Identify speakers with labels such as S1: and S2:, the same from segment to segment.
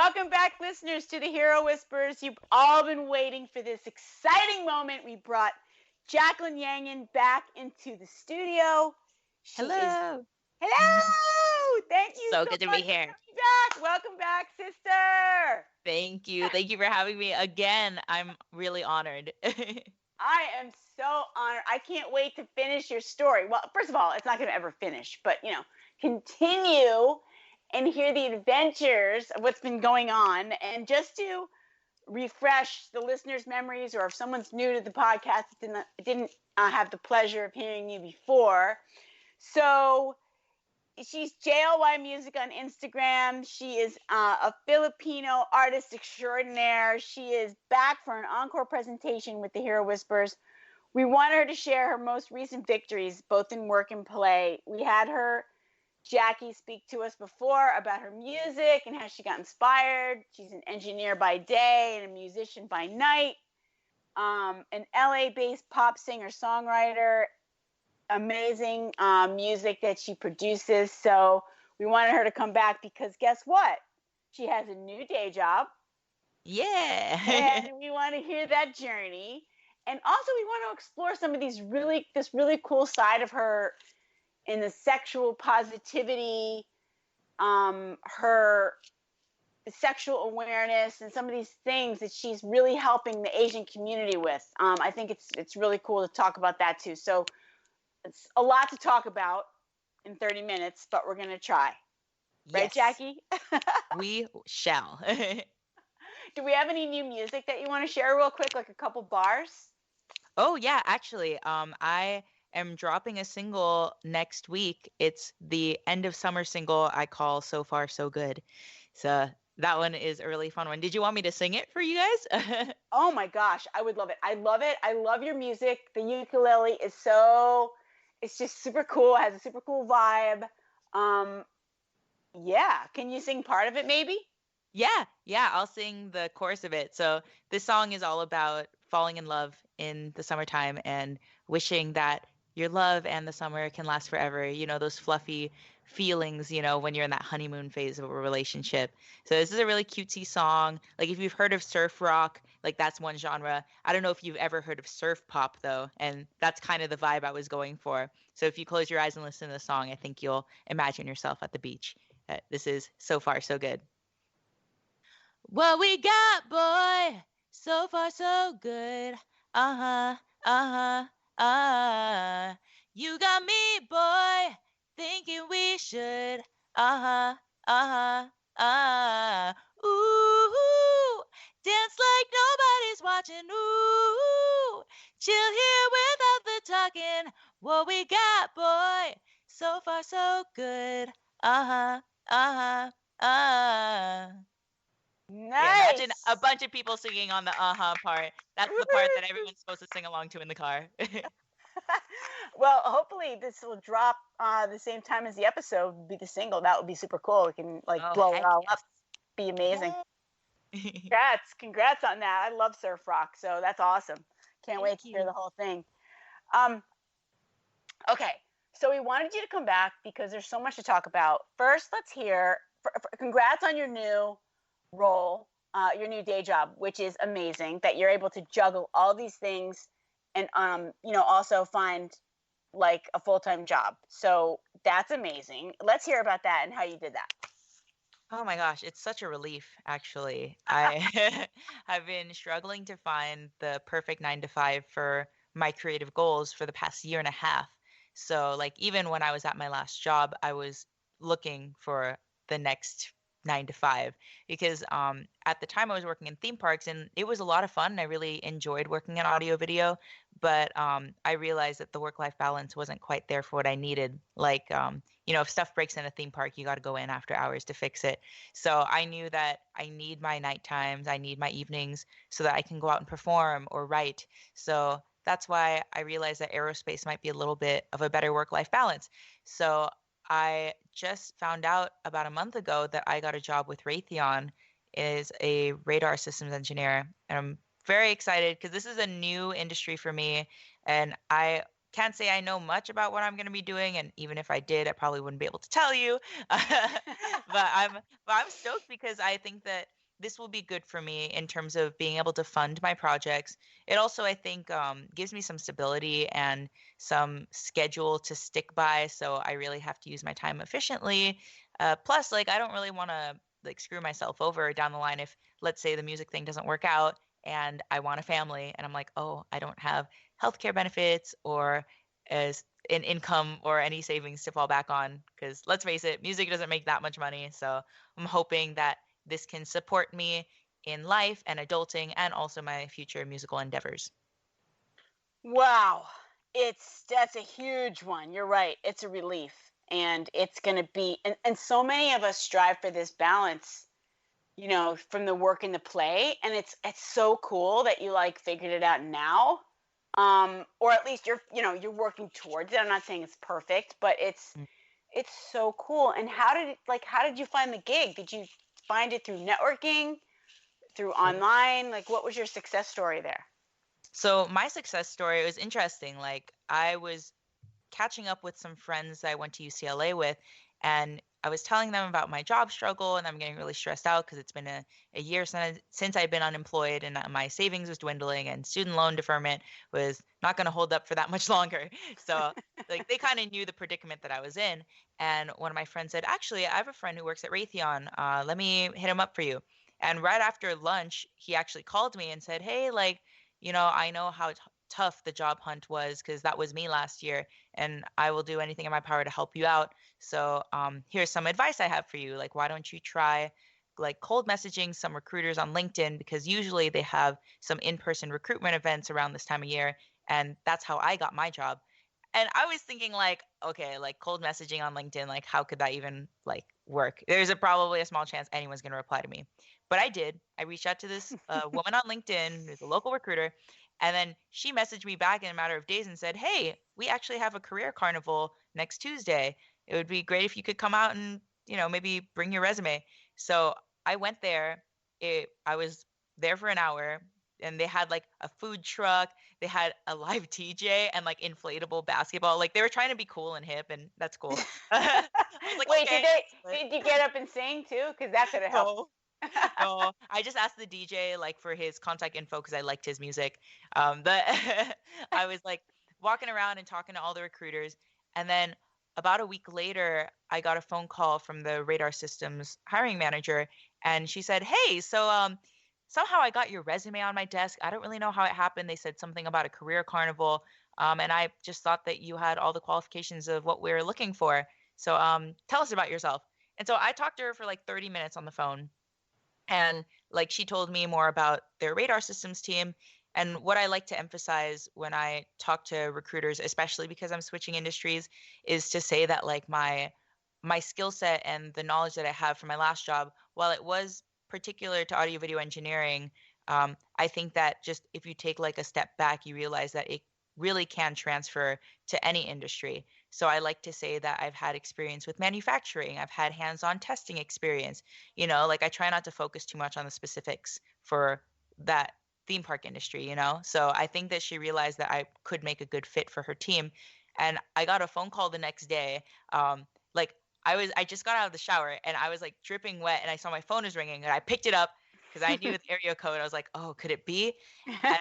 S1: Welcome back, listeners, to the Hero Whispers. You've all been waiting for this exciting moment. We brought Jaclyn YANGYUEN back into the studio.
S2: Hello.
S1: Hello! Thank you
S2: So
S1: so
S2: good to
S1: much
S2: be
S1: for
S2: here.
S1: coming back. Welcome back, sister.
S2: Thank you. Thank you for having me again. I'm really honored.
S1: I am so honored. I can't wait to finish your story. Well, first of all, it's not going to ever finish, but continue and hear the adventures of what's been going on, and just to refresh the listeners' memories, or if someone's new to the podcast didn't have the pleasure of hearing you before. So she's JLY Music on Instagram. She is a Filipino artist extraordinaire. She is back for an encore presentation with the Hero Whispers. We want her to share her most recent victories, both in work and play. We had Jackie, speak to us before about her music and how she got inspired. She's an engineer by day and a musician by night. An LA-based pop singer-songwriter. Amazing music that she produces. So we wanted her to come back because guess what? She has a new day job.
S2: Yeah.
S1: And we want to hear that journey. And also we want to explore some of this really cool side of her in the sexual positivity, her sexual awareness, and some of these things that she's really helping the Asian community with. I think it's really cool to talk about that too. So it's a lot to talk about in 30 minutes, but we're going to try.
S2: Yes.
S1: Right, Jackie?
S2: We shall.
S1: Do we have any new music that you want to share real quick, like a couple bars?
S2: Oh, yeah, actually, I am dropping a single next week. It's the end of summer single I call So Far So Good. So that one is a really fun one. Did you want me to sing it for you guys?
S1: Oh my gosh, I would love it. I love it. I love your music. The ukulele is it's just super cool. It has a super cool vibe. Yeah. Can you sing part of it maybe?
S2: Yeah, I'll sing the chorus of it. So this song is all about falling in love in the summertime and wishing that your love and the summer can last forever. You know, those fluffy feelings, when you're in that honeymoon phase of a relationship. So this is a really cutesy song. Like if you've heard of surf rock, like that's one genre. I don't know if you've ever heard of surf pop though, and that's kind of the vibe I was going for. So if you close your eyes and listen to the song, I think you'll imagine yourself at the beach. This is So Far So Good. What we got, boy, so far so good. Uh-huh, uh-huh, You got me, boy, thinking we should. Uh-huh, uh-huh, Ooh, dance like nobody's watching. Ooh, chill here without the talking. What we got, boy, so far so good. Uh-huh, uh-huh, Yeah,
S1: Nice.
S2: imagine a bunch of people singing on the part. That's the part that everyone's supposed to sing along to in the car.
S1: Well, hopefully this will drop the same time as the episode, be the single. That would be super cool. We can blow it all up. Be amazing. Congrats on that. I love surf rock, so that's awesome. Can't wait to hear the whole thing. Okay, so we wanted you to come back because there's so much to talk about. First, let's hear. Congrats on your new role, your new day job, which is amazing that you're able to juggle all these things and also find like a full-time job. So that's amazing. Let's hear about that and how you did that.
S2: Oh my gosh, it's such a relief, actually. I have been struggling to find the perfect 9 to 5 for my creative goals for the past year and a half. So, like, even when I was at my last job, I was looking for the next 9 to 5 because at the time I was working in theme parks and it was a lot of fun. And I really enjoyed working in audio video, but I realized that the work-life balance wasn't quite there for what I needed. Like, if stuff breaks in a theme park, you got to go in after hours to fix it. So I knew that I need my night times, I need my evenings so that I can go out and perform or write. So that's why I realized that aerospace might be a little bit of a better work-life balance. So I just found out about a month ago that I got a job with Raytheon as a radar systems engineer. And I'm very excited because this is a new industry for me. And I can't say I know much about what I'm going to be doing, and even if I did, I probably wouldn't be able to tell you. But I'm stoked because I think that this will be good for me in terms of being able to fund my projects. It also, I think, gives me some stability and some schedule to stick by, so I really have to use my time efficiently. Plus, like, I don't really want to like screw myself over down the line if, let's say, the music thing doesn't work out and I want a family, and I'm like, oh, I don't have healthcare benefits or as an income or any savings to fall back on. Because let's face it, music doesn't make that much money. So I'm hoping that this can support me in life and adulting and also my future musical endeavors.
S1: Wow. That's a huge one. You're right. It's a relief. And it's going to be, and so many of us strive for this balance, from the work and the play. And it's so cool that you like figured it out now. Or at least you're working towards it. I'm not saying it's perfect, but it's so cool. And how did you find the gig? Did you find it through networking, through online? Like, what was your success story there?
S2: So my success story was interesting. Like I was catching up with some friends I went to UCLA with, and I was telling them about my job struggle, and I'm getting really stressed out because it's been a year since I've been unemployed, and my savings was dwindling, and student loan deferment was not going to hold up for that much longer. So, like, they kind of knew the predicament that I was in. And one of my friends said, actually, I have a friend who works at Raytheon. Let me hit him up for you. And right after lunch, he actually called me and said, hey, like, I know how tough the job hunt was because that was me last year, and I will do anything in my power to help you out. So here's some advice I have for you. Like, why don't you try like cold messaging some recruiters on LinkedIn, because usually they have some in-person recruitment events around this time of year, and that's how I got my job. And I was thinking like, okay, like cold messaging on LinkedIn, like how could that even like work? There's probably a small chance anyone's going to reply to me. But I did. I reached out to this woman on LinkedIn, who's a local recruiter, and then she messaged me back in a matter of days and said, "Hey, we actually have a career carnival next Tuesday. It would be great if you could come out and, maybe bring your resume." So I went there. I was there for an hour, and they had like a food truck. They had a live DJ and like inflatable basketball. Like they were trying to be cool and hip, and that's cool. I was like,
S1: Wait,
S2: okay.
S1: did you get up and sing too? Because that could have helped.
S2: No, no, I just asked the DJ like for his contact info because I liked his music. But I was like walking around and talking to all the recruiters, and then about a week later, I got a phone call from the Radar Systems hiring manager, and she said, "Hey, so somehow I got your resume on my desk. I don't really know how it happened. They said something about a career carnival, and I just thought that you had all the qualifications of what we were looking for. So tell us about yourself." And so I talked to her for like 30 minutes on the phone, and like she told me more about their radar systems team. And what I like to emphasize when I talk to recruiters, especially because I'm switching industries, is to say that like my skill set and the knowledge that I have from my last job, while it was particular to audio video engineering, I think that just if you take like a step back, you realize that it really can transfer to any industry. So I like to say that I've had experience with manufacturing, I've had hands-on testing experience, like I try not to focus too much on the specifics for that theme park industry, So I think that she realized that I could make a good fit for her team. And I got a phone call the next day. Like I just got out of the shower and I was like dripping wet and I saw my phone was ringing and I picked it up because I knew the area code. I was like, oh, could it be? And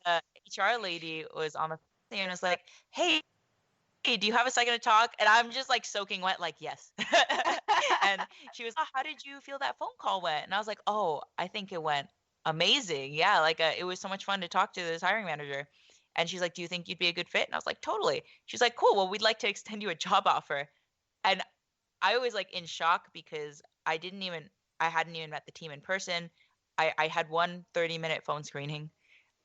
S2: the HR lady was on the thing and was like, hey, do you have a second to talk? And I'm just like soaking wet, like, yes. And she was, oh, how did you feel that phone call went? And I was like, oh, I think it went amazing. Yeah, like it was so much fun to talk to this hiring manager. And she's like, do you think you'd be a good fit? And I was like, totally. She's like, cool. Well, we'd like to extend you a job offer. And I was like in shock because I hadn't even met the team in person. I had one 30-minute phone screening.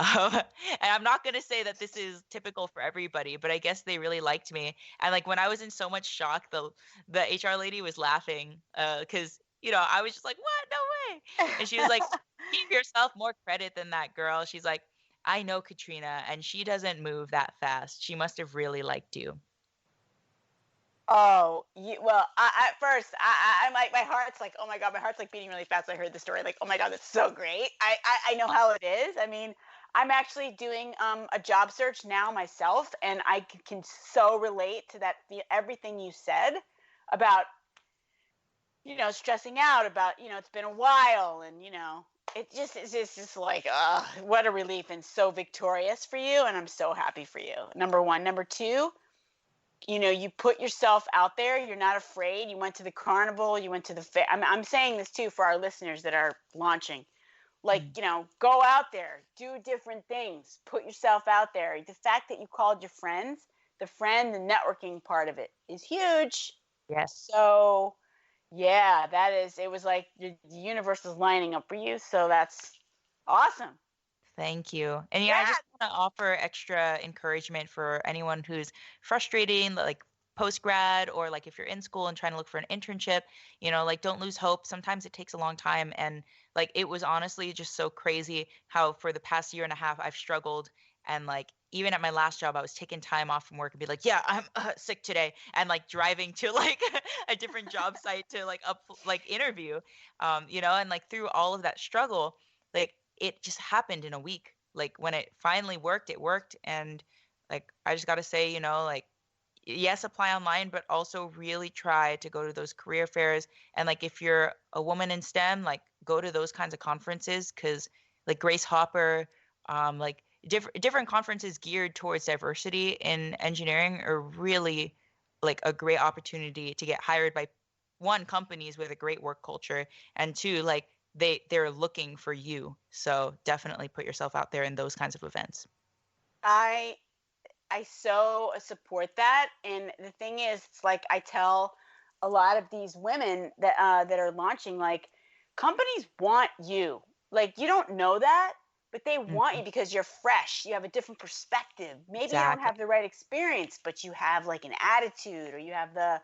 S2: And I'm not going to say that this is typical for everybody, but I guess they really liked me. And like when I was in so much shock, the HR lady was laughing because I was just like, "What? No way!" And she was like, "Give yourself more credit than that, girl." She's like, "I know Katrina, and she doesn't move that fast. She must have really liked you."
S1: Oh, well, at first, I'm like, my heart's like, oh my God, my heart's like beating really fast. I heard the story, like, oh my God, that's so great. I know how it is. I mean, I'm actually doing a job search now myself, and I can so relate to that. Everything you said about stressing out about it's been a while, and it's just like what a relief and so victorious for you, and I'm so happy for you. Number one. Number two, you put yourself out there. You're not afraid. You went to the carnival. You went to the fair. I'm saying this too for our listeners that are launching. Like,
S2: Mm.
S1: go out there, do different things, put yourself out there. The fact that you called your friends, the networking part of it is huge.
S2: Yes.
S1: So, yeah, it was like the universe is lining up for you. So that's awesome.
S2: Thank you. And yeah, I
S1: Yeah.
S2: just want to offer extra encouragement for anyone who's frustrating, like post grad, or like if you're in school and trying to look for an internship, like don't lose hope. Sometimes it takes a long time. And like it was honestly just so crazy how for the past year and a half I've struggled. And like even at my last job, I was taking time off from work and be like, yeah, I'm sick today. And like driving to like a different job site to like interview, and like through all of that struggle, like it just happened in a week. Like when it finally worked, it worked. And like I just got to say, like yes, apply online, but also really try to go to those career fairs. And like if you're a woman in STEM, like go to those kinds of conferences, cuz like Grace Hopper, like different conferences geared towards diversity in engineering are really like a great opportunity to get hired by one, companies with a great work culture, and two, like they're looking for you. So definitely put yourself out there in those kinds of events.
S1: I I so support that. And the thing is, it's like I tell a lot of these women that are launching, like companies want you. Like you don't know that, but they want
S2: Mhm.
S1: you because you're fresh. You have a different perspective. Maybe you don't
S2: Exactly.
S1: have the right experience, but you have like an attitude, or you have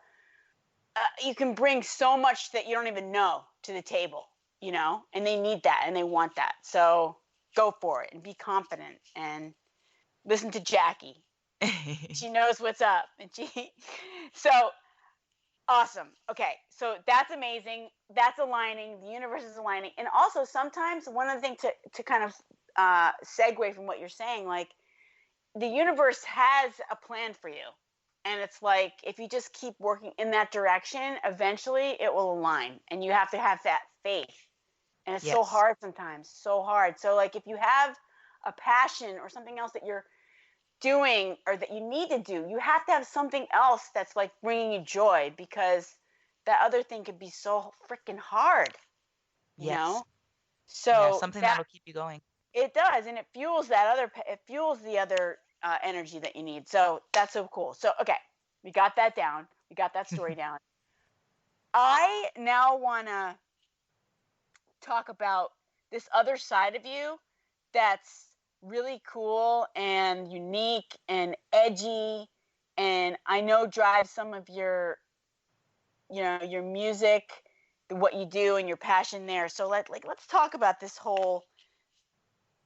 S1: you can bring so much that you don't even know to the table, and they need that and they want that. So go for it and be confident and listen to Jackie. She knows what's up, and so awesome. Okay, so that's amazing. That's aligning. The universe is aligning, and also sometimes one of the things to kind of segue from what you're saying, like the universe has a plan for you, and it's like if you just keep working in that direction, eventually it will align, and you have to have that faith. And it's so
S2: Yes.
S1: hard sometimes, so hard. So like if you have a passion or something else that you're doing or that you need to do, you have to have something else that's like bringing you joy, because that other thing could be so freaking hard, you
S2: Yes.
S1: know?
S2: Yeah,
S1: So
S2: something
S1: that
S2: that'll keep you going.
S1: it does, and it fuels that it fuels the other energy that you need. So that's so cool. So, okay, we got that down. We got that story down. I now want to talk about this other side of you that's really cool and unique and edgy, and I know drives some of your music, what you do and your passion there. So let's talk about this whole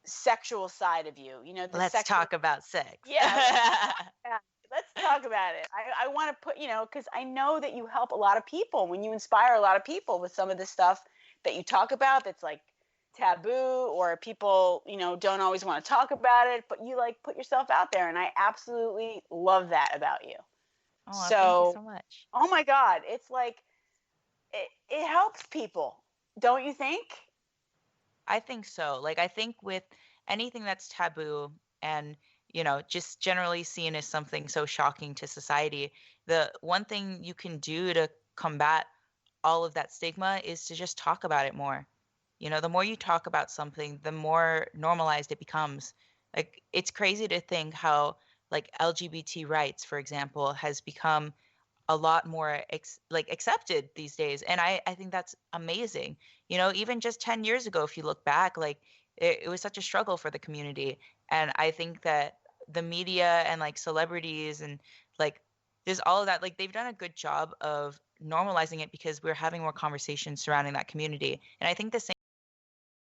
S1: sexual side of you, the
S2: Let's
S1: sexual.
S2: talk about sex.
S1: Yeah, yeah, let's talk about it. I want to put, because I know that you help a lot of people when you inspire a lot of people with some of the stuff that you talk about that's like taboo, or people, don't always want to talk about it, but you like put yourself out there. And I absolutely love that about you.
S2: Oh, thank you
S1: So,
S2: so much.
S1: oh my God, it's like it helps people, don't you think?
S2: I think so. Like, I think with anything that's taboo and, just generally seen as something so shocking to society, the one thing you can do to combat all of that stigma is to just talk about it more. The more you talk about something, the more normalized it becomes. Like, it's crazy to think how, like, LGBT rights, for example, has become a lot more like accepted these days, and I think that's amazing. Even just 10 years ago, if you look back, like it was such a struggle for the community. And I think that the media and like celebrities and like there's all of that, like they've done a good job of normalizing it because we're having more conversations surrounding that community. And I think the same